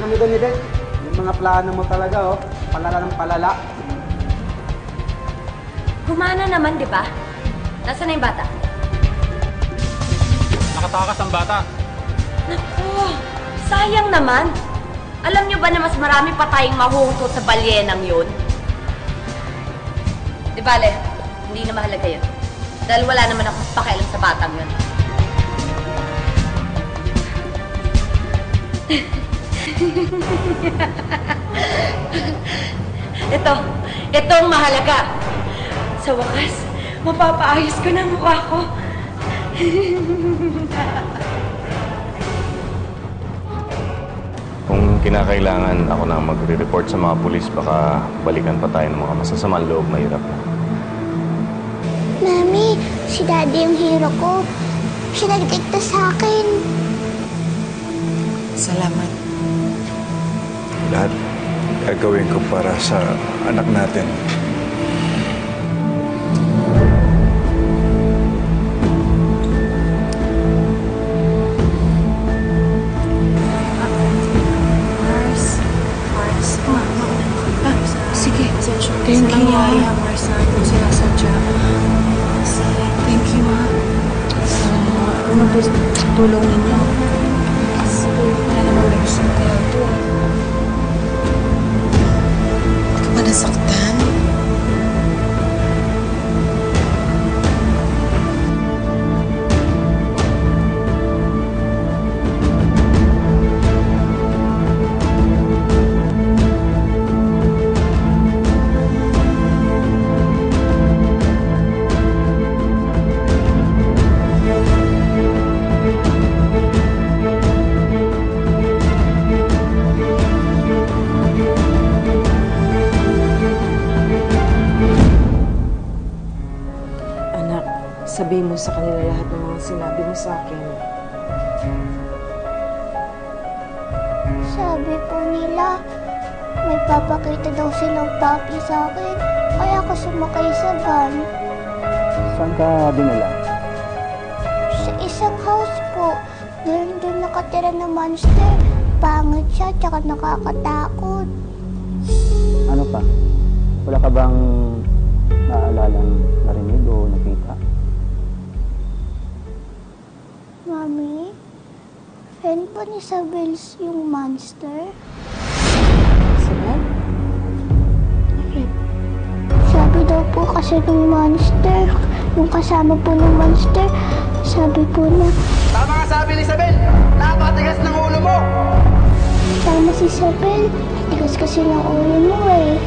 kami doon, Eden. Yung mga plano mo talaga, oh. Palala ng palala. Gumana naman, di ba? Nasaan na yung bata? Nakatakas ang bata. Naku, sayang naman. Alam niyo ba na mas marami pa tayong mahuhuto sa balyenang yun? Di bale, hindi na mahalaga yun. Dahil wala naman akong pakialam sa batang yun. Ito ang mahalaga. Sa wakas, mapapaayos ko na ang mukha ko. Kung kinakailangan ako na magre-report sa mga pulis, baka balikan pa tayo ng mga masasamang loob, mahirap na. Mami, si Daddy yung hero ko. Siya nagdikta sa akin. Salamat. Lahat gagawin ko para sa anak natin. Sige. Thank you, Yaya. Mars, kung sinasadya. Thank you, ha. Ano po tulong ninyo? Wala naman may gusto mo kaya ito. Hindi ka ba nasaktan? Sabihin mo sa kanila lahat ng mga sinabi mo sa akin. Sabi po nila, may papakita daw silang papi sa akin. Kaya ako sumakay sa van. Saan ka dinala? Sa isang house po. Meron doon nakatira na monster. Pangit siya, tsaka nakakatakot. Ano pa? Wala ka bang naalalang narinig o nakita? Mami, friend po ni Isabel yung monster. Isabel? Bakit? Sabi daw po kasi ng monster, yung kasama po ng monster, sabi po na, Tama ka sabi ni Isabel! Napakatigas ng ulo mo! tama si Isabel, tigas kasi ng ulo mo eh.